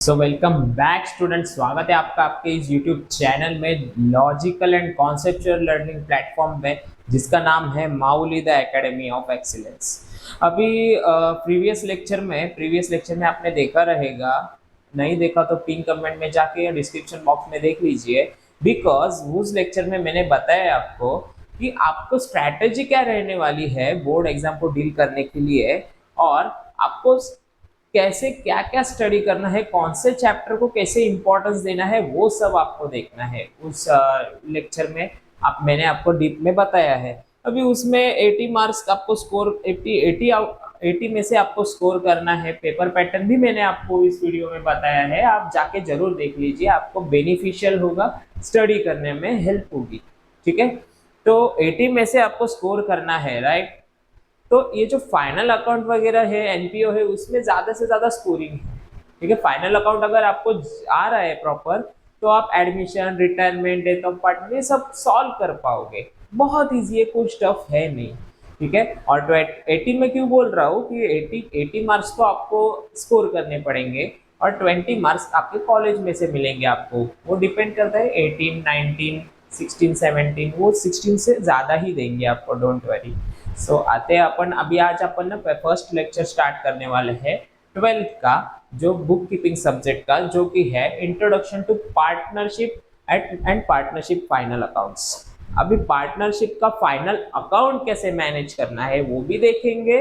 Welcome back student, स्वागत है आपका आपके इस यूट्यूब चैनल में logical and conceptual learning platform में, जिसका नाम है Mauli the academy of excellence. अभी प्रीवियस लेक्चर में आपने देखा रहेगा, नहीं देखा तो पिन कमेंट में जाके या डिस्क्रिप्शन बॉक्स में देख लीजिए। बिकॉज उस लेक्चर में मैंने बताया आपको कि आपको स्ट्रैटेजी क्या रहने वाली है बोर्ड एग्जाम को डील करने के लिए, और आपको कैसे क्या क्या स्टडी करना है, कौन से चैप्टर को कैसे इंपॉर्टेंस देना है, वो सब आपको देखना है। उस लेक्चर में मैंने आपको डीप में बताया है। अभी उसमें 80 मार्क्स आपको स्कोर 80 में से आपको स्कोर करना है। पेपर पैटर्न भी मैंने आपको इस वीडियो में बताया है, आप जाके जरूर देख लीजिए, आपको बेनिफिशियल होगा, स्टडी करने में हेल्प होगी। ठीक है, तो 80 में से आपको स्कोर करना है, राइट। तो ये जो फाइनल अकाउंट वगैरह है, एनपीओ है, उसमें ज्यादा से ज्यादा स्कोरिंग है। ठीक है, फाइनल अकाउंट अगर आपको आ रहा है प्रॉपर, तो आप admission, retirement, death of partner, ये सब सॉल्व कर पाओगे। बहुत ईजी है, कुछ टफ है नहीं। ठीक है, और 80 में क्यों बोल रहा हूँ कि 80 मार्क्स तो आपको स्कोर करने पड़ेंगे, और 20 मार्क्स आपके कॉलेज में से मिलेंगे आपको। वो डिपेंड करता है 18, 19, 16, 17, वो 16 से ज़्यादा ही देंगे आपको, डोंट वरी। आते हैं अपन, अभी आज अपन ना फर्स्ट लेक्चर स्टार्ट करने वाले हैं 12th का, जो बुक कीपिंग सब्जेक्ट का, जो कि है introduction to partnership and partnership final accounts. अभी पार्टनरशिप का फाइनल अकाउंट कैसे मैनेज करना है वो भी देखेंगे,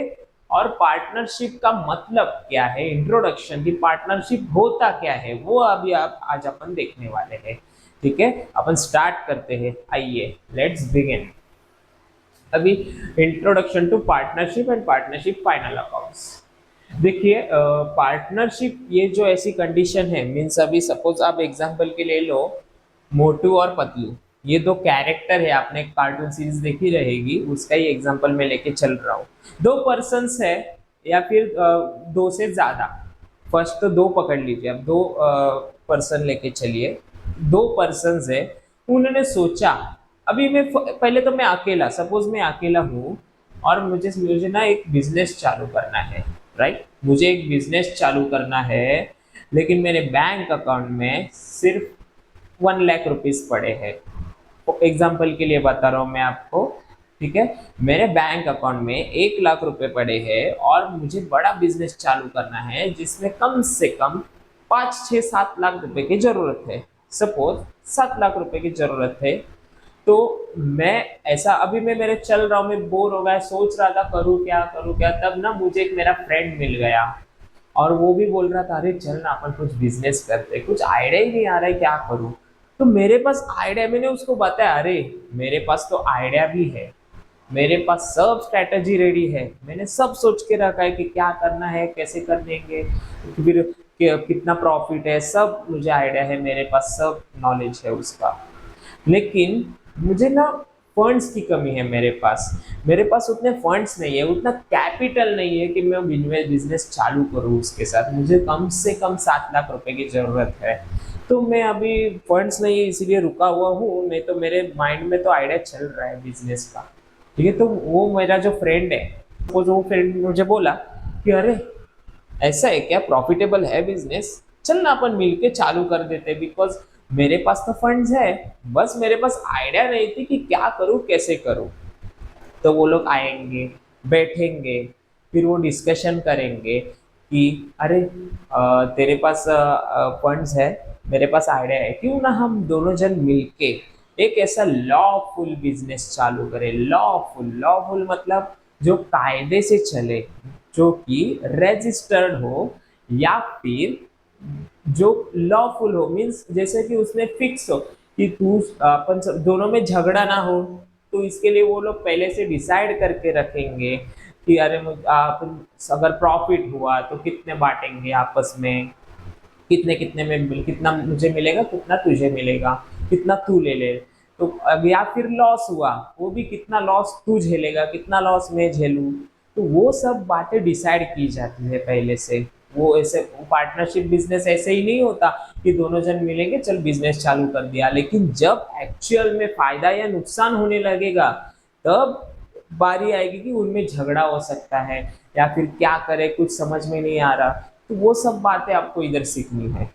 और पार्टनरशिप का मतलब क्या है, इंट्रोडक्शन की पार्टनरशिप होता क्या है, वो अभी आप आज अपन देखने वाले हैं। ठीक है, अपन स्टार्ट करते हैं, आइए लेट्स बिगिन। अभी introduction to partnership and partnership final accounts. देखिए, पार्टनरशिप ये जो ऐसी कंडीशन है, मीन्स अभी सपोज आप एग्जांपल के ले लो, मोटू और पतलू, ये दो कैरेक्टर है, आपने कार्टून सीरीज देखी रहेगी, उसका ही एग्जांपल मैं लेके चल रहा हूँ। दो पर्सन्स है, या फिर दो से ज्यादा, फर्स्ट तो दो पकड़ लीजिए, अब दो पर्सन लेके चलिए। दो पर्सन्स है, उन्होंने सोचा, अभी पहले तो मैं अकेला, सपोज मैं अकेला हूँ, और मुझे मुझे ना एक बिजनेस चालू करना है, राइट। मुझे एक बिजनेस चालू करना है, लेकिन मेरे बैंक अकाउंट में सिर्फ 1 लाख रुपीज पड़े हैं। एग्जाम्पल के लिए बता रहा हूँ मैं आपको। ठीक है, मेरे बैंक अकाउंट में 1 लाख रुपए पड़े हैं, और मुझे बड़ा बिजनेस चालू करना है, जिसमें कम से कम 5, 6, 7 लाख रुपए की जरूरत है। सपोज 7 लाख रुपए की जरूरत है। तो मैं ऐसा, अभी मैं मेरे चल रहा हूँ, मैं बोर हो गया, सोच रहा था करूँ क्या, तब ना मुझे एक मेरा फ्रेंड मिल गया, और वो भी बोल रहा था, अरे चल ना अपन कुछ बिजनेस करते, कुछ आइडिया ही नहीं आ रहा है क्या करूँ। तो मेरे पास आइडिया, मैंने उसको बताया, अरे मेरे पास तो आइडिया भी है, मेरे पास सब स्ट्रैटेजी रेडी है, मैंने सब सोच के रखा है कि क्या करना है, कैसे कर देंगे, फिर कितना प्रॉफिट है, सब मुझे आइडिया है, मेरे पास सब नॉलेज है उसका। लेकिन मुझे ना फंड्स की कमी है, मेरे पास उतने फंड्स नहीं है, उतना कैपिटल नहीं है कि मैं बिजनेस चालू करूँ उसके साथ। मुझे कम से कम 7 लाख रुपए की जरूरत है। तो मैं अभी फंड्स नहीं है, इसीलिए रुका हुआ हूँ, नहीं तो मेरे माइंड में तो आइडिया चल रहा है बिजनेस का। ठीक है, तो वो मेरा जो फ्रेंड है, वो फ्रेंड मुझे बोला कि अरे ऐसा है क्या, प्रॉफिटेबल है बिजनेस, चल ना अपन मिलके चालू कर देते, बिकॉज मेरे पास तो फंड्स है, बस मेरे पास आइडिया नहीं थी कि क्या करूँ कैसे करूँ। तो वो लोग आएंगे, बैठेंगे, फिर वो डिस्कशन करेंगे कि अरे तेरे पास फंड्स है, मेरे पास आइडिया है, क्यों ना हम दोनों जन मिलके एक ऐसा लॉफुल बिजनेस चालू करें। लॉफुल मतलब जो कायदे से चले, जो कि रजिस्टर्ड हो, या फिर जो लॉफुल हो, मीन्स जैसे कि उसमें फिक्स हो कि तू अपन दोनों में झगड़ा ना हो। तो इसके लिए वो लोग पहले से डिसाइड करके रखेंगे कि अरे आप अगर प्रॉफिट हुआ तो कितने बांटेंगे आपस में, कितने कितने में कितना मुझे मिलेगा, कितना तुझे मिलेगा, कितना तू ले ले। तो अब या फिर लॉस हुआ, वो भी कितना लॉस तू झेलेगा, कितना लॉस मैं झेलूं। तो वो सब बातें डिसाइड की जाती है पहले से। वो ऐसे पार्टनरशिप बिजनेस ऐसे ही नहीं होता कि दोनों जन मिलेंगे चल बिजनेस चालू कर दिया, लेकिन जब एक्चुअल में फायदा या नुकसान होने लगेगा, तब बारी आएगी कि उनमें झगड़ा हो सकता है, या फिर क्या करे कुछ समझ में नहीं आ रहा। तो वो सब बातें आपको इधर सीखनी है।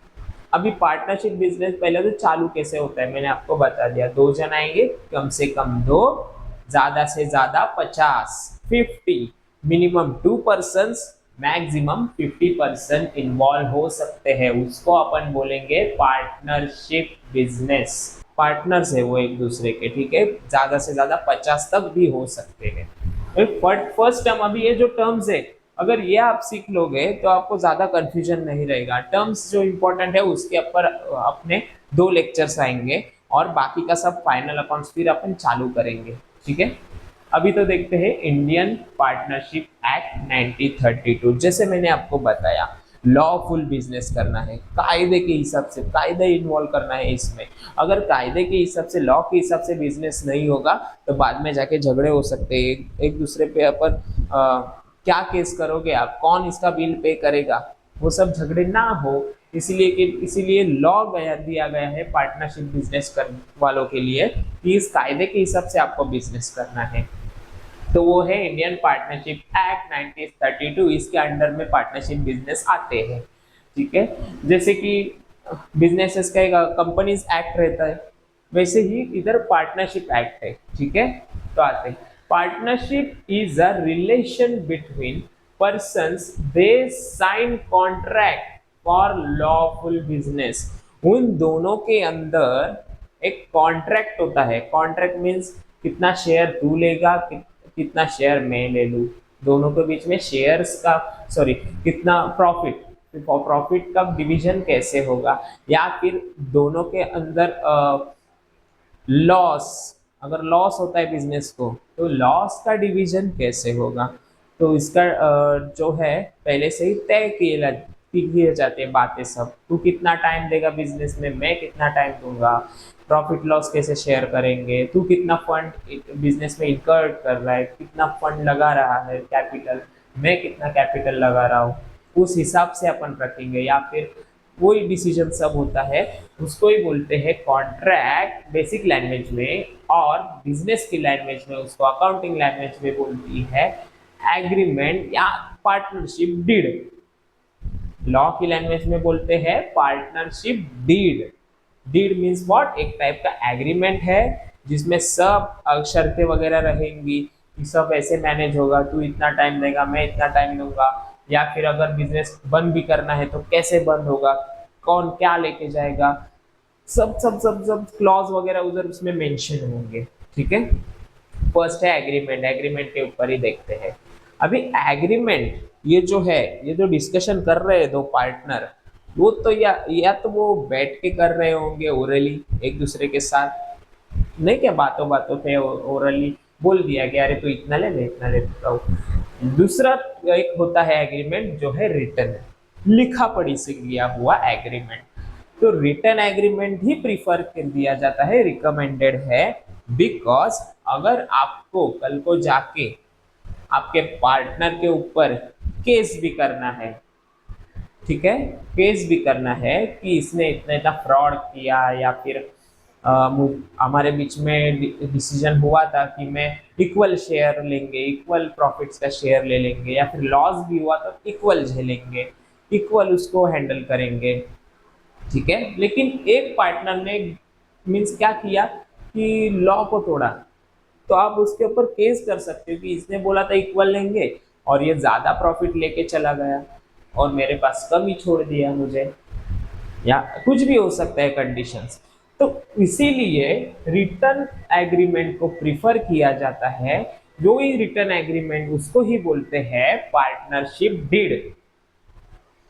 अभी पार्टनरशिप बिजनेस पहले तो चालू कैसे होता है मैंने आपको बता दिया, दो जन आएंगे, कम से कम दो, ज्यादा से ज्यादा 50, 50, मिनिमम 2 पर्सन, मैक्सिमम 50% इन्वॉल्व हो सकते हैं, उसको अपन बोलेंगे पार्टनरशिप बिजनेस। पार्टनर्स है वो एक दूसरे के, ठीक है, ज्यादा से ज्यादा 50 तक भी हो सकते हैं। फर्स्ट टर्म, अभी ये जो टर्म्स है, अगर ये आप सीख लोगे तो आपको ज्यादा कंफ्यूजन नहीं रहेगा। टर्म्स जो इंपॉर्टेंट है उसके ऊपर अपने 2 लेक्चर्स आएंगे, और बाकी का सब फाइनल अकाउंट्स फिर अपन चालू करेंगे, ठीक है। अभी तो देखते हैं इंडियन पार्टनरशिप एक्ट 1932। जैसे मैंने आपको बताया, लॉफुल बिजनेस करना है, कायदे के हिसाब से, कायदे इन्वॉल्व करना है इसमें। अगर कायदे के हिसाब से, लॉ के हिसाब से बिजनेस नहीं होगा तो बाद में जाके झगड़े हो सकते हैं, एक दूसरे पे अपन क्या केस करोगे आप, कौन इसका बिल पे करेगा, वो सब झगड़े ना हो, इसीलिए लॉ दिया गया है पार्टनरशिप बिजनेस करने वालों के लिए कि इस कायदे के हिसाब से आपको बिजनेस करना है। तो वो है इंडियन पार्टनरशिप एक्ट 1932, इसके अंडर में पार्टनरशिप बिजनेस आते हैं, ठीक है। जैसे कि बिजनेसेस का एक कंपनीज एक्ट रहता है, वैसे ही इधर पार्टनरशिप एक्ट है, ठीक है। तो आते हैं, partnership is a relation between persons, they sign contract for lawful business. उन दोनों के अंदर एक कॉन्ट्रैक्ट होता है। कॉन्ट्रैक्ट मीन्स कितना शेयर तू लेगा, कितना शेयर मैं ले लूँ, दोनों के बीच में शेयर्स का, सॉरी, कितना प्रॉफिट, प्रॉफिट का डिवीजन कैसे होगा, या फिर दोनों के अंदर लॉस, अगर लॉस होता है बिजनेस को तो लॉस का डिवीजन कैसे होगा। तो इसका जो है पहले से ही तय किए जाते हैं बातें सब। तू कितना टाइम देगा बिजनेस में, मैं कितना टाइम दूंगा, प्रॉफिट लॉस कैसे शेयर करेंगे, तू कितना फंड बिजनेस में इनकर्ड कर रहा है, कितना फंड लगा रहा है कैपिटल, मैं कितना कैपिटल लगा रहा हूँ, उस हिसाब से अपन रखेंगे। या फिर कोई डिसीजन सब होता है, उसको ही बोलते हैं कॉन्ट्रैक्ट बेसिक लैंग्वेज में, और बिजनेस की लैंग्वेज में उसको अकाउंटिंग लैंग्वेज में बोलती है एग्रीमेंट या पार्टनरशिप डीड। लॉ की लैंग्वेज में बोलते हैं partnership deed. Deed means what, एक टाइप का एग्रीमेंट है जिसमें सब शर्तें वगैरह रहेंगी कि सब ऐसे मैनेज होगा, तू इतना टाइम देगा, मैं इतना टाइम दूंगा, या फिर अगर बिजनेस बंद भी करना है तो कैसे बंद होगा, कौन क्या लेके जाएगा, सब सब सब सब क्लॉज वगैरह उधर उसमें मेंशन होंगे, ठीक है। फर्स्ट है एग्रीमेंट, एग्रीमेंट के ऊपर ही देखते हैं। अभी एग्रीमेंट ये जो है, ये जो डिस्कशन कर रहे हैं दो पार्टनर, वो तो या तो वो बैठ के कर रहे होंगे ओरली एक दूसरे के साथ, नहीं क्या, बातों बातों पे ओरली बोल दिया कि अरे तू इतना ले, मैं इतना ले देता हूँ। दूसरा एक होता है एग्रीमेंट जो है रिटर्न, लिखा पढ़ी से किया हुआ एग्रीमेंट। तो रिटर्न एग्रीमेंट ही प्रीफर कर दिया जाता है, रिकमेंडेड है, बिकॉज अगर आपको कल को जाके आपके पार्टनर के ऊपर केस भी करना है, ठीक है, केस भी करना है कि इसने इतना इतना फ्रॉड किया, या फिर हमारे बीच में डिसीजन हुआ था कि मैं इक्वल शेयर लेंगे, इक्वल प्रॉफिट्स का शेयर ले लेंगे, या फिर लॉस भी हुआ तो इक्वल झेलेंगे, इक्वल उसको हैंडल करेंगे, ठीक है। लेकिन एक पार्टनर ने मीन्स क्या किया कि लॉ को तोड़ा, तो आप उसके ऊपर केस कर सकते हो कि इसने बोला था इक्वल लेंगे और ये ज्यादा प्रॉफिट लेके चला गया और मेरे पास कम ही छोड़ दिया मुझे, या कुछ भी हो सकता है कंडीशंस। तो इसीलिए रिटर्न एग्रीमेंट को प्रिफर किया जाता है। जो ही रिटर्न एग्रीमेंट उसको ही बोलते हैं पार्टनरशिप डीड,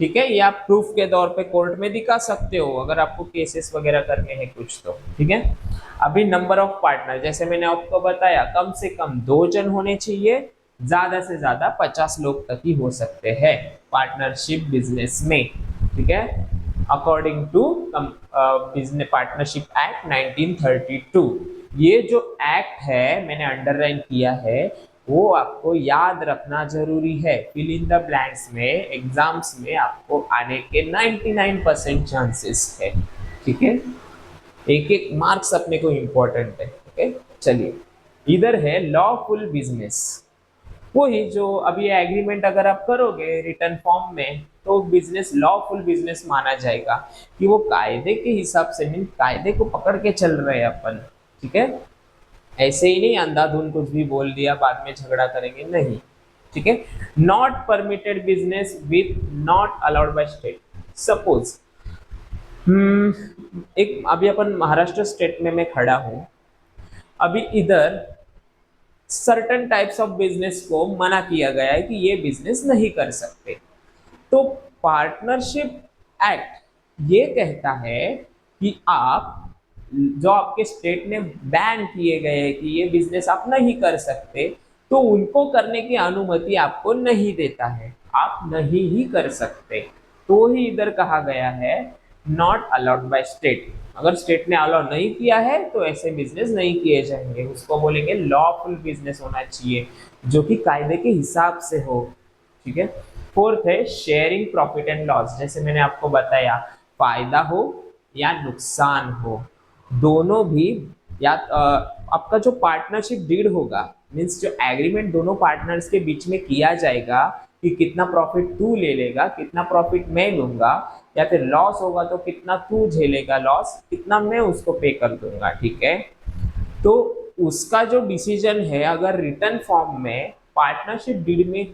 ठीक है। ये आप प्रूफ के तौर पे कोर्ट में दिखा सकते हो अगर आपको केसेस वगैरह करने हैं कुछ तो, ठीक है। अभी नंबर ऑफ पार्टनर, जैसे मैंने आपको बताया कम से कम 2 जन होने चाहिए, ज्यादा से ज्यादा 50 लोग तक ही हो सकते हैं पार्टनरशिप बिजनेस में, ठीक है, according to business partnership act 1932। ये जो एक्ट है मैंने अंडरलाइन किया है, वो आपको याद रखना जरूरी है। फिल इन द ब्लैंक्स में एग्जाम्स में आपको आने के 99% चांसेस है, ठीक है। एक एक मार्क्स अपने को इम्पोर्टेंट है, ओके। चलिए, इधर है लॉफुल बिजनेस, वही जो अभी एग्रीमेंट अगर आप करोगे रिटर्न फॉर्म में तो बिजनेस लॉफुल बिजनेस माना जाएगा, कि वो कायदे के हिसाब से, मीन कायदे को पकड़ के चल रहे हैं अपन। ठीक है, ऐसे ही नहीं अंधाधुन कुछ भी बोल दिया बाद में झगड़ा करेंगे, नहीं। ठीक है, not permitted business with not allowed by state. Suppose एक अभी अपन महाराष्ट्र स्टेट में मैं खड़ा हूं, अभी इधर सर्टन टाइप्स ऑफ बिजनेस को मना किया गया है कि ये बिजनेस नहीं कर सकते। तो पार्टनरशिप एक्ट ये कहता है कि आप, जो आपके स्टेट ने बैन किए गए हैं कि ये बिजनेस आप नहीं कर सकते, तो उनको करने की अनुमति आपको नहीं देता है, आप नहीं ही कर सकते। तो ही इधर कहा गया है नॉट अलाउड बाय स्टेट। अगर स्टेट ने अलाउ नहीं किया है तो ऐसे बिजनेस नहीं किए जाएंगे, उसको बोलेंगे लॉफुल बिजनेस होना चाहिए, जो कि कायदे के हिसाब से हो। ठीक है, फोर्थ है शेयरिंग प्रॉफिट एंड लॉस। जैसे मैंने आपको बताया, फायदा हो या नुकसान हो, दोनों भी, या आपका जो पार्टनरशिप डीड होगा, मीन्स जो एग्रीमेंट दोनों पार्टनर्स के बीच में किया जाएगा कि कितना प्रॉफिट तू ले लेगा, कितना प्रॉफिट मैं लूंगा, या फिर लॉस होगा तो कितना तू झेलेगा लॉस, कितना मैं उसको पे कर दूंगा। ठीक है, तो उसका जो डिसीजन है अगर रिटर्न फॉर्म में पार्टनरशिप डीड में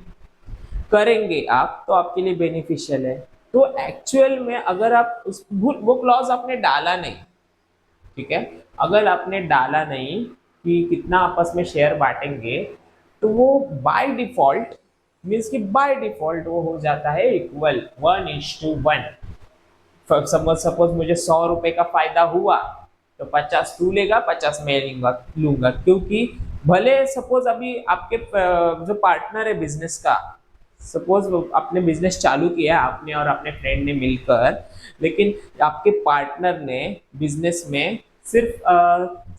करेंगे आप, तो आपके लिए बेनिफिशियल है। तो एक्चुअल में अगर आप उस वो क्लॉज आपने डाला नहीं, ठीक है, अगर आपने डाला नहीं कि कितना आपस में शेयर बांटेंगे, तो वो बाय डिफॉल्ट, मीन्स कि बाय डिफॉल्ट वो हो जाता है इक्वल 1:1। सपोज मुझे 100 रुपए का फायदा हुआ, तो 50 तू लेगा, 50 मैं लूंगा, क्योंकि भले सपोज अभी आपके जो पार्टनर है बिजनेस का, सपोज आपने बिजनेस चालू किया आपने और अपने फ्रेंड ने मिलकर, लेकिन आपके पार्टनर ने बिजनेस में सिर्फ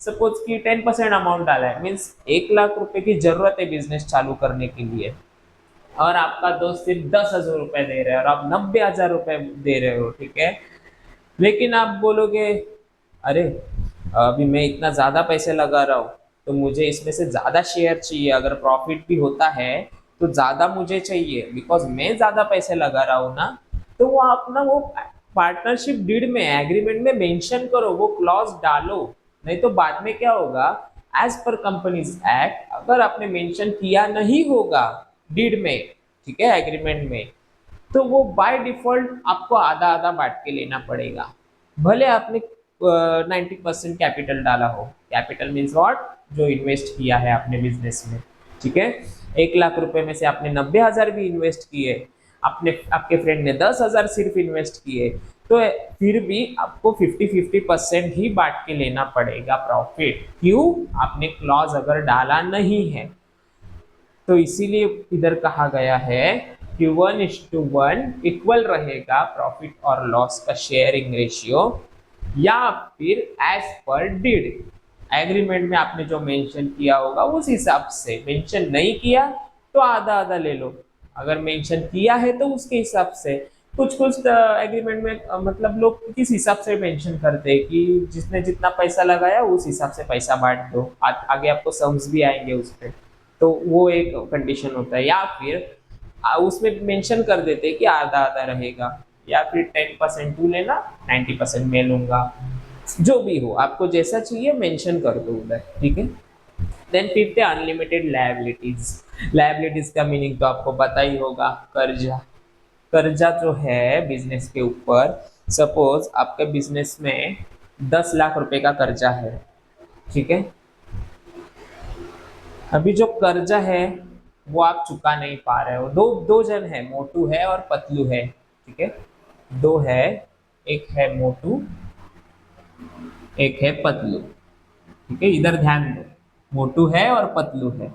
सपोज कि 10% अमाउंट डाला है, मीन्स 1 लाख रुपए की जरूरत है बिजनेस चालू करने के लिए, और आपका दोस्त सिर्फ 10,000 रुपए दे रहे हैं और आप 90,000 रुपए दे रहे हो। ठीक है, लेकिन आप बोलोगे अरे अभी मैं इतना ज़्यादा पैसे लगा रहा हूँ, तो मुझे इसमें से ज़्यादा शेयर चाहिए, अगर प्रॉफिट भी होता है तो ज़्यादा मुझे चाहिए, बिकॉज मैं ज़्यादा पैसे लगा रहा हूँ ना। तो वो आप ना वो पार्टनरशिप डीड में, एग्रीमेंट में मेंशन करो, वो क्लॉज डालो, नहीं तो बाद में क्या होगा, एज पर कंपनीज एक्ट अगर आपने मेंशन किया नहीं होगा डीड में, ठीक है, एग्रीमेंट में, तो वो बाय डिफॉल्ट आपको आधा आधा बांट के लेना पड़ेगा, भले आपने 90% कैपिटल डाला हो। कैपिटल मीन्स वॉट, जो इन्वेस्ट किया है आपने बिजनेस में। ठीक है, 1 लाख रुपए में से आपने 90,000 भी इन्वेस्ट किए, आपने, आपके फ्रेंड ने 10,000 सिर्फ इन्वेस्ट किए, तो फिर भी आपको 50-50% ही बांट के लेना पड़ेगा प्रॉफिट। क्यों, आपने क्लॉज अगर डाला नहीं है। तो इसीलिए इधर कहा गया है कि 1:1 इक्वल रहेगा प्रॉफिट और लॉस का शेयरिंग रेशियो, या फिर एज पर डीड, एग्रीमेंट में आपने जो मेंशन किया होगा उस हिसाब से। मेंशन नहीं किया तो आधा आधा ले लो, अगर मेंशन किया है तो उसके हिसाब से। कुछ कुछ एग्रीमेंट में मतलब लोग किस हिसाब से मेंशन करते हैं कि जिसने जितना पैसा लगाया उस हिसाब से पैसा बांट दो, आगे आपको सम्स भी आएंगे उस पर, तो वो एक कंडीशन होता है। या फिर उसमें मेंशन कर देते हैं कि आधा आधा रहेगा, या फिर 10% तू लेना, 90% मैं लूंगा, जो भी हो आपको जैसा चाहिए मेंशन कर दो उधर। ठीक है, देन फिफ्थ है अनलिमिटेड लायबिलिटीज। लायबिलिटीज का मीनिंग तो आपको पता ही होगा, कर्जा। कर्जा जो है बिजनेस के ऊपर, सपोज आपके बिजनेस में 10 लाख रुपए का कर्जा है, ठीक है, अभी जो कर्जा है वो आप चुका नहीं पा रहे हो, दो दो जन है, मोटू है और पतलू है। ठीक है, दो है, एक है मोटू, एक है पतलू। ठीक है, इधर ध्यान दो, मोटू है और पतलू है,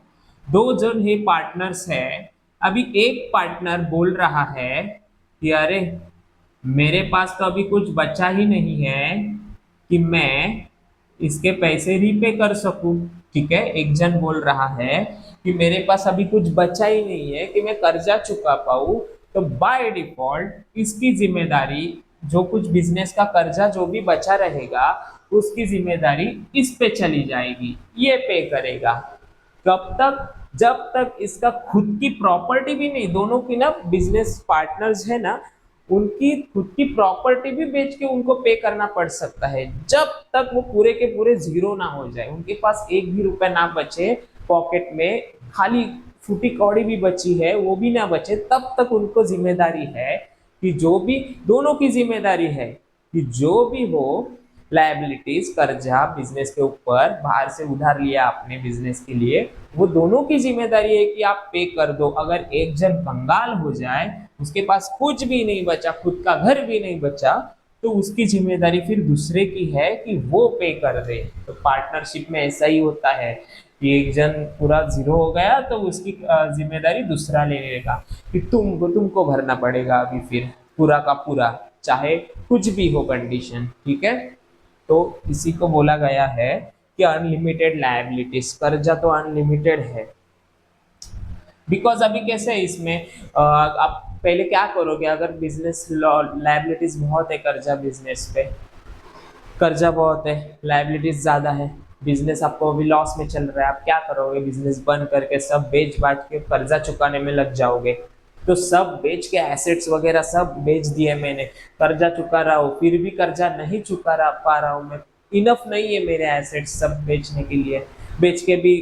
दो जन ही पार्टनर्स है। अभी एक पार्टनर बोल रहा है कि अरे मेरे पास तो अभी कुछ बचा ही नहीं है कि मैं इसके पैसे रीपे कर सकूं। ठीक है, एक जन बोल रहा है कि मेरे पास अभी कुछ बचा ही नहीं है कि मैं कर्जा चुका पाऊं, तो बाय डिफॉल्ट इसकी जिम्मेदारी, जो कुछ बिजनेस का कर्जा जो भी बचा रहेगा उसकी जिम्मेदारी इस पे चली जाएगी, ये पे करेगा। कब तक, जब तक इसका खुद की प्रॉपर्टी भी नहीं, दोनों की ना बिजनेस पार्टनर्स है ना, उनकी खुद की प्रॉपर्टी भी बेच के उनको पे करना पड़ सकता है, जब तक वो पूरे के पूरे जीरो ना हो जाए, उनके पास एक भी रुपया ना बचे पॉकेट में, खाली फूटी कौड़ी भी बची है वो भी ना बचे, तब तक उनको जिम्मेदारी है कि जो भी, दोनों की जिम्मेदारी है कि जो भी हो लायबिलिटीज, कर्जा बिजनेस के ऊपर बाहर से उधार लिया आपने बिजनेस के लिए, वो दोनों की जिम्मेदारी है कि आप पे कर दो। अगर एक जन कंगाल हो जाए, उसके पास कुछ भी नहीं बचा, खुद का घर भी नहीं बचा, तो उसकी जिम्मेदारी फिर दूसरे की है कि वो पे कर दे। तो पार्टनरशिप में ऐसा ही होता है कि एक जन पूरा जीरो हो गया तो उसकी जिम्मेदारी दूसरा ले लेगा कि तुमको भरना पड़ेगा अभी फिर पूरा का पूरा, चाहे कुछ भी हो कंडीशन, ठीक है। तो इसी को बोला गया है कि अनलिमिटेड लायबिलिटीज, कर्जा तो अनलिमिटेड है। बिकॉज अभी कैसे है इसमें, आप पहले क्या करोगे अगर बिजनेस लायबिलिटीज बहुत है, कर्जा बिजनेस पे कर्जा बहुत है, लायबिलिटीज ज्यादा है, बिजनेस आपको अभी लॉस में चल रहा है, आप क्या करोगे, बिजनेस बंद करके सब बेच बाच के कर्जा चुकाने में लग जाओगे। तो सब बेच के एसेट्स वगैरह सब बेच दिए मैंने, कर्जा चुका रहा हूँ, फिर भी कर्जा नहीं चुका रहा पा रहा हूँ मैं, इनफ नहीं है मेरे एसेट्स सब बेचने के लिए, बेच के भी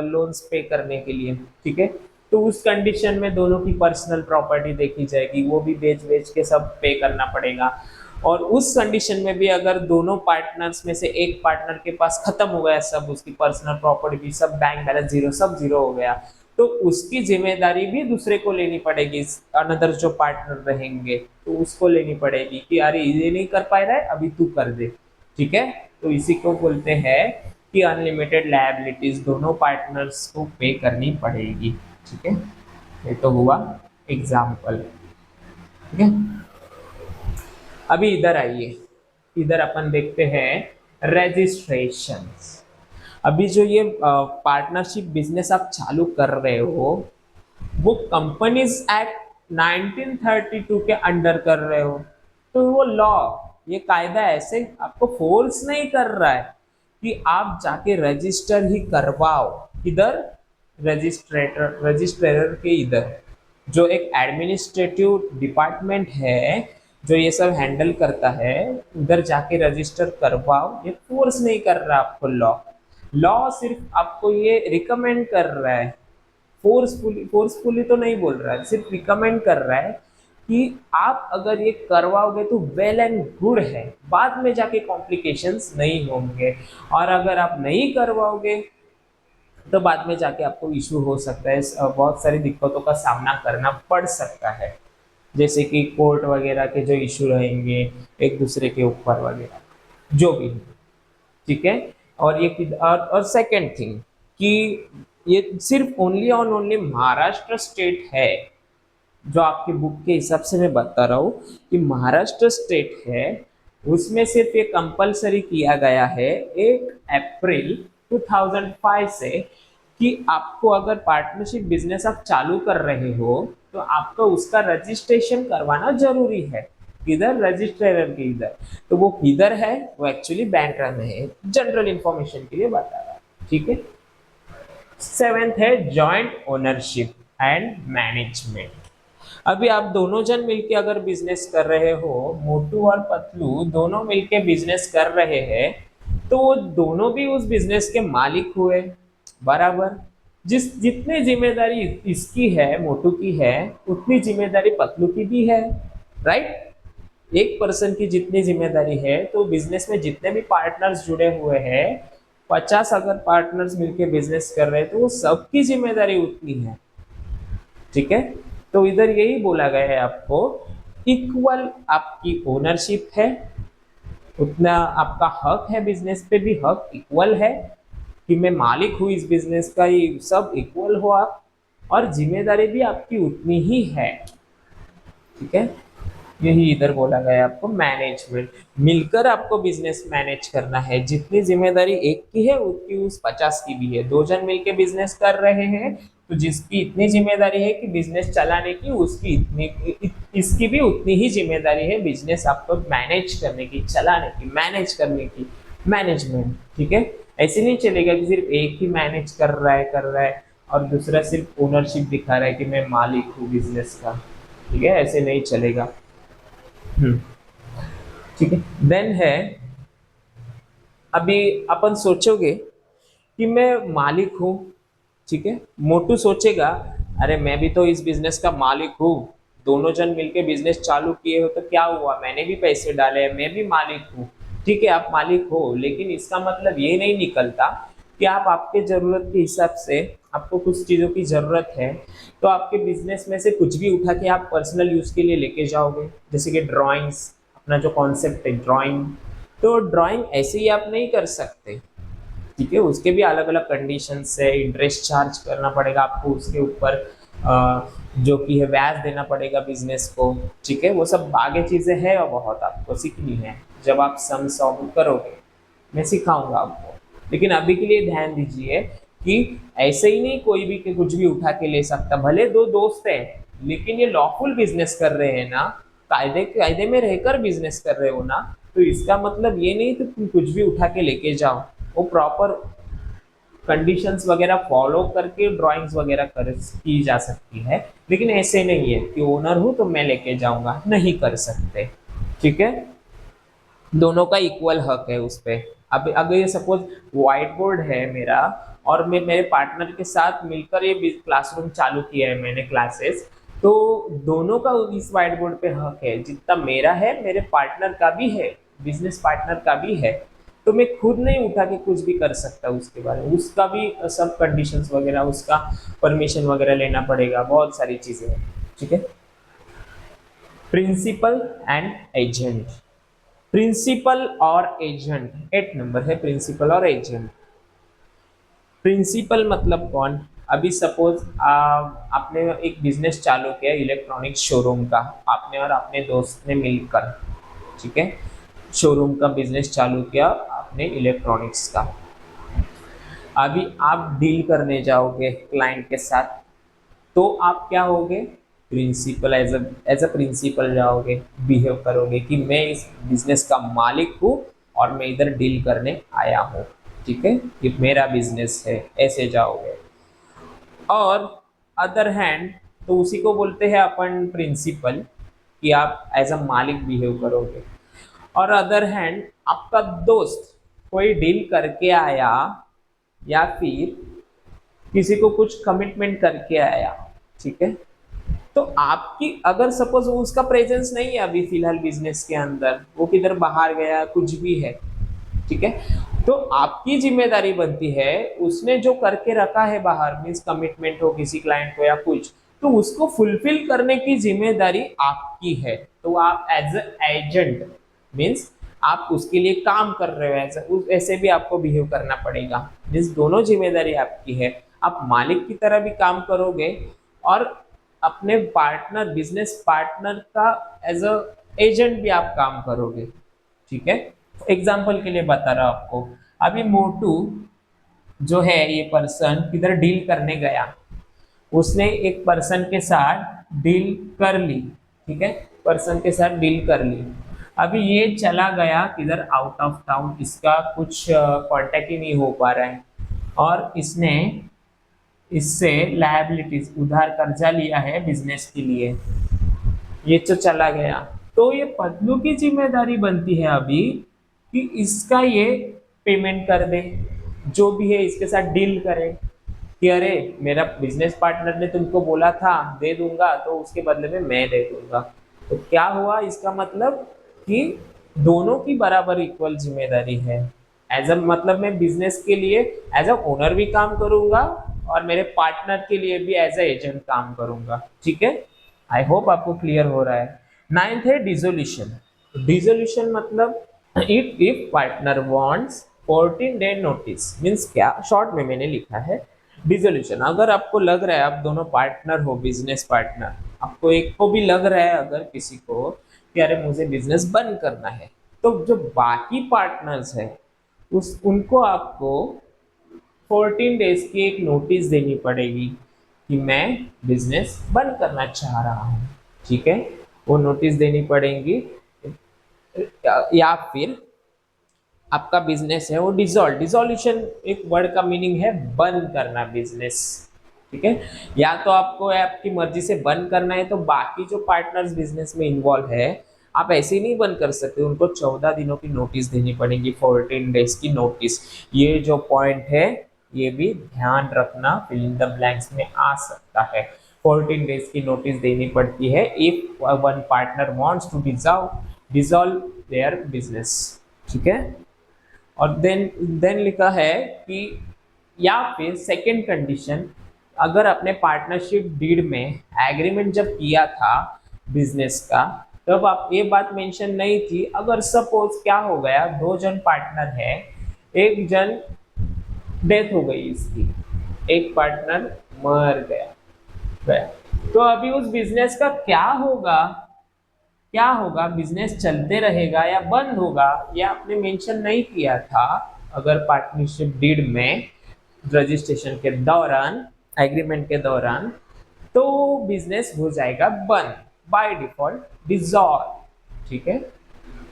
लोन्स पे करने के लिए, ठीक है। तो उस कंडीशन में दोनों की पर्सनल प्रॉपर्टी देखी जाएगी, वो भी बेच बेच के सब पे करना पड़ेगा। और उस कंडीशन में भी अगर दोनों पार्टनर्स में से एक पार्टनर के पास खत्म हो गया सब, उसकी पर्सनल प्रॉपर्टी भी सब, बैंक बैलेंस जीरो, सब जीरो हो गया, तो उसकी जिम्मेदारी भी दूसरे को लेनी पड़ेगी, अनदर जो पार्टनर रहेंगे तो उसको लेनी पड़ेगी कि अरे ये नहीं कर पा रहा है अभी तू कर दे, ठीक है। तो इसी को बोलते हैं कि अनलिमिटेड लायबिलिटीज दोनों पार्टनर्स को पे करनी पड़ेगी, ठीक है। ये तो हुआ एग्जाम्पल, ठीक है। अभी इधर आइए, इधर अपन देखते हैं रजिस्ट्रेशन। अभी जो ये पार्टनरशिप बिजनेस आप चालू कर रहे हो, वो कंपनीज एक्ट 1932 के अंडर कर रहे हो, तो वो लॉ, ये कायदा ऐसे आपको फोर्स नहीं कर रहा है कि आप जाके रजिस्टर ही करवाओ। इधर रजिस्ट्रेटर के इधर जो एक एडमिनिस्ट्रेटिव डिपार्टमेंट है जो ये सब हैंडल करता है, उधर जाके रजिस्टर करवाओ, ये फोर्स नहीं कर रहा आपको लॉ। लॉ सिर्फ आपको ये रिकमेंड कर रहा है, फोर्सफुली तो नहीं बोल रहा है, सिर्फ रिकमेंड कर रहा है कि आप अगर ये करवाओगे तो वेल एंड गुड है, बाद में जाके कॉम्प्लिकेशंस नहीं होंगे, और अगर आप नहीं करवाओगे तो बाद में जाके आपको इशू हो सकता है, बहुत सारी दिक्कतों का सामना करना पड़ सकता है, जैसे कि कोर्ट वगैरह के जो इशू रहेंगे एक दूसरे के ऊपर वगैरह जो भी, ठीक है। और ये और सेकंड थिंग कि ये सिर्फ ओनली और ओनली महाराष्ट्र स्टेट है, जो आपके बुक के हिसाब से मैं बता रहा हूँ कि महाराष्ट्र स्टेट है, उसमें सिर्फ ये कंपलसरी किया गया है 1 अप्रैल 2005 से कि आपको अगर पार्टनरशिप बिजनेस आप चालू कर रहे हो तो आपको उसका रजिस्ट्रेशन करवाना जरूरी है। किधर, रजिस्ट्रेटर के इधर, तो वो किधर है, वो एक्चुअली बैंड्रा में है, जनरल इंफॉर्मेशन के लिए बता रहा है, ठीक है। सेवेंथ है जॉइंट ओनरशिप एंड मैनेजमेंट। अभी आप दोनों जन मिलके अगर बिजनेस कर रहे हो, मोटू और पतलू दोनों मिलके बिजनेस कर रहे हैं, तो वो दोनों भी उस बिजनेस के मालिक हुए, बराबर। जितनी जिम्मेदारी इसकी है, मोटू की है, उतनी जिम्मेदारी पतलू की भी है, राइट। एक पर्सन की जितनी जिम्मेदारी है, तो बिजनेस में जितने भी पार्टनर्स जुड़े हुए हैं, 50 अगर पार्टनर्स मिलके बिजनेस कर रहे हैं तो वो सबकी जिम्मेदारी उतनी है, ठीक है। तो इधर यही बोला गया है आपको, इक्वल आपकी ओनरशिप है, उतना आपका हक है, बिजनेस पे भी हक इक्वल है कि मैं मालिक हूँ इस बिजनेस का, ये सब इक्वल हो आप, और जिम्मेदारी भी आपकी उतनी ही है, ठीक है। यही इधर बोला गया है आपको, मैनेजमेंट, मिलकर आपको बिजनेस मैनेज करना है, जितनी जिम्मेदारी एक की है उतनी उस 50 की भी है। दो जन मिलकर बिजनेस कर रहे हैं तो जिसकी इतनी जिम्मेदारी है कि बिजनेस चलाने की, उसकी इसकी भी उतनी ही जिम्मेदारी है बिजनेस आपको मैनेज करने की, चलाने की, मैनेज करने की, मैनेजमेंट, ठीक है। ऐसे नहीं चलेगा कि सिर्फ एक ही मैनेज कर रहा है और दूसरा सिर्फ ओनरशिप दिखा रहा है कि मैं मालिक हूँ बिजनेस का। ठीक है, ऐसे नहीं चलेगा। हम्म, ठीक है। देन है, अभी अपन सोचोगे कि मैं मालिक हूँ, ठीक है, मोटू सोचेगा अरे मैं भी तो इस बिजनेस का मालिक हूँ, दोनों जन मिलके बिजनेस चालू किए हो तो क्या हुआ, मैंने भी पैसे डाले हैं, मैं भी मालिक हूँ। ठीक है, आप मालिक हो, लेकिन इसका मतलब ये नहीं निकलता कि आप आपके जरूरत के हिसाब से, आपको कुछ चीजों की जरूरत है तो आपके बिजनेस में से कुछ भी उठा के आप पर्सनल यूज के लिए लेके जाओगे। जैसे कि ड्राइंग्स, अपना जो कॉन्सेप्ट है ड्राइंग, तो ड्राइंग ऐसे ही आप नहीं कर सकते। ठीक है, उसके भी अलग अलग कंडीशंस है, इंटरेस्ट चार्ज करना पड़ेगा आपको उसके ऊपर, जो कि है ब्याज देना पड़ेगा बिजनेस को। ठीक है, वो सब आगे चीजें हैं और बहुत आपको सीखनी है जब आप सम सॉल्व करोगे, मैं सिखाऊंगा आपको। लेकिन अभी के लिए ध्यान दीजिए कि ऐसे ही नहीं कोई भी कुछ भी उठा के ले सकता, भले दो दोस्त हैं लेकिन ये लॉफुल बिजनेस कर रहे हैं ना, कायदे कायदे में रहकर बिजनेस कर रहे हो ना, तो इसका मतलब ये नहीं कि तुम कुछ भी उठा के लेके जाओ। वो प्रॉपर कंडीशंस वगैरह फॉलो करके ड्राइंग्स वगैरह कर की जा सकती है, लेकिन ऐसे नहीं है कि ओनर हूं तो मैं लेके जाऊंगा, नहीं कर सकते। ठीक है, दोनों का इक्वल हक है उस पे। अब अगर ये सपोज व्हाइट बोर्ड है मेरा, और मैं मेरे पार्टनर के साथ मिलकर ये क्लासरूम चालू किया है मैंने क्लासेस, तो दोनों का इस व्हाइट बोर्ड पे हक है, जितना मेरा है मेरे पार्टनर का भी है, बिजनेस पार्टनर का भी है। तो मैं खुद नहीं उठा के कुछ भी कर सकता उसके बारे में, उसका भी सब कंडीशंस वगैरह, उसका परमिशन वगैरह लेना पड़ेगा, बहुत सारी चीजें हैं। ठीक है, प्रिंसिपल एंड एजेंट। प्रिंसिपल और एजेंट, 8 नंबर है प्रिंसिपल और एजेंट। प्रिंसिपल मतलब कौन, अभी सपोज आपने एक बिजनेस चालू किया इलेक्ट्रॉनिक्स शोरूम का, आपने और अपने दोस्त ने मिलकर, ठीक है, शोरूम का बिजनेस चालू किया आपने इलेक्ट्रॉनिक्स का। अभी आप डील करने जाओगे क्लाइंट के साथ, तो आप क्या होगे, प्रिंसिपल, एज अ प्रिंसिपल जाओगे, बिहेव करोगे कि मैं इस बिजनेस का मालिक हूँ और मैं इधर डील करने आया हूँ। ठीक है, ये मेरा बिजनेस है, ऐसे जाओगे। और अदर हैंड, तो उसी को बोलते हैं अपन प्रिंसिपल, कि आप एज अ मालिक बिहेव करोगे। और अदर हैंड, आपका दोस्त कोई डील करके आया या फिर किसी को कुछ कमिटमेंट करके आया, ठीक है, तो आपकी अगर सपोज वो उसका प्रेजेंस नहीं है अभी फिलहाल बिजनेस के अंदर, वो किधर बाहर गया कुछ भी है, ठीक है, तो आपकी जिम्मेदारी बनती है उसने जो करके रखा है बाहर, मीन्स कमिटमेंट हो किसी क्लाइंट को या कुछ, तो उसको फुलफिल करने की जिम्मेदारी आपकी है। तो आप एज एजेंट, मीन्स आप उसके लिए काम कर रहे हो, ऐसे भी आपको बिहेव करना पड़ेगा। मीन्स दोनों जिम्मेदारी आपकी है, आप मालिक की तरह भी काम करोगे और अपने पार्टनर, बिजनेस पार्टनर का एज अ एजेंट भी आप काम करोगे। ठीक है, एग्जाम्पल के लिए बता रहा हूं आपको, अभी मोटू जो है ये पर्सन किधर डील करने गया, उसने एक पर्सन के साथ डील कर ली। ठीक है, पर्सन के साथ डील कर ली। अभी ये चला गया किधर, आउट ऑफ टाउन, इसका कुछ कांटेक्ट ही नहीं हो पा रहा है, और इसने इससे लायबिलिटीज, उधार कर्जा लिया है बिजनेस के लिए, ये तो चला गया। तो ये पतलू की जिम्मेदारी बनती है अभी कि इसका ये पेमेंट कर दे, जो भी है इसके साथ डील करे कि अरे मेरा बिजनेस पार्टनर ने तुमको बोला था दे दूंगा, तो उसके बदले में मैं दे दूंगा। तो क्या हुआ, इसका मतलब कि दोनों की बराबर इक्वल जिम्मेदारी है। एज अ मतलब मैं बिजनेस के लिए एज अ ओनर भी काम करूंगा और मेरे पार्टनर के लिए भी एज अ एजेंट काम करूंगा। ठीक है, आई होप आपको क्लियर हो रहा है। नाइन्थ है डिसोल्यूशन। डिसोल्यूशन मतलब if partner wants 14 day notice, means क्या, शॉर्ट में मैंने लिखा है डिसोल्यूशन। अगर आपको लग रहा है, आप दोनों पार्टनर हो, बिजनेस पार्टनर, आपको एक को भी लग रहा है अगर किसी को कि अरे मुझे बिजनेस बंद करना है, तो जो बाकी पार्टनर्स है उस उनको आपको 14 डेज की एक नोटिस देनी पड़ेगी कि मैं बिजनेस बंद करना चाह रहा हूँ। ठीक है, वो नोटिस देनी पड़ेगी, या फिर आपका बिजनेस है वो डिसॉल्व, डिसोल्यूशन एक वर्ड का मीनिंग है बंद करना बिजनेस। ठीक है। या तो आपको आपकी मर्जी से बंद करना है, तो बाकी जो पार्टनर्स बिजनेस में इन्वॉल्व है, आप ऐसे ही नहीं बंद कर सकते, उनको 14 दिनों की नोटिस देनी पड़ेगी, 14 डेज की नोटिस। ये जो पॉइंट है ये भी ध्यान रखना, फिल इन द ब्लैंक्स में आ सकता है। 14 डेज की नोटिस देनी पड़ती है if one partner wants to dissolve their business, ठीक है। और देन लिखा है कि या फिर सेकंड कंडीशन, अगर अपने पार्टनरशिप डीड में एग्रीमेंट जब किया था बिजनेस का, तब आप ये बात मेंशन नहीं थी। अगर सपोज क्या हो गया, दो जन पार्टनर है, एक जन डेथ हो गई इसकी, एक पार्टनर मर गया, तो अभी उस बिजनेस का क्या होगा, बिजनेस चलते रहेगा या बंद होगा, या आपने मेंशन नहीं किया था। अगर पार्टनरशिप डीड में रजिस्ट्रेशन के दौरान, एग्रीमेंट के दौरान, तो बिजनेस हो जाएगा बंद, बाय डिफॉल्ट डिसॉल्व, ठीक है।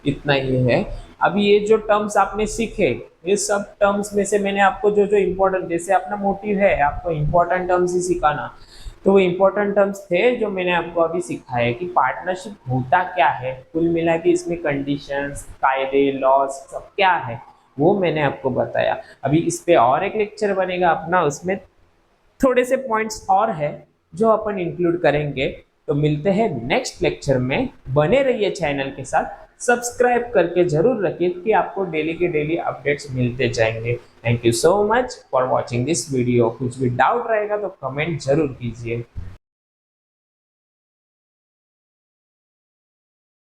इतना ही है। अभी ये जो टर्म्स आपने सीखे, ये सब टर्म्स में से मैंने आपको जो जो इम्पोर्टेंट, जैसे अपना मोटिव है आपको इम्पोर्टेंट टर्म्स ही सिखाना, तो वो इम्पोर्टेंट टर्म्स थे जो मैंने आपको अभी सिखाए कि पार्टनरशिप होता क्या है, कुल मिला के इसमें कंडीशंस, कायदे, लॉज सब क्या है, वो मैंने आपको बताया। अभी इस पे और एक लेक्चर बनेगा अपना, उसमें थोड़े से पॉइंट्स और है जो अपन इंक्लूड करेंगे। तो मिलते हैं नेक्स्ट लेक्चर में, बने रहिए चैनल के साथ, सब्सक्राइब करके जरूर रखिए कि आपको डेली के डेली अपडेट्स मिलते जाएंगे। Thank you so much for watching this video. कुछ भी डाउट रहेगा तो कमेंट जरूर कीजिए।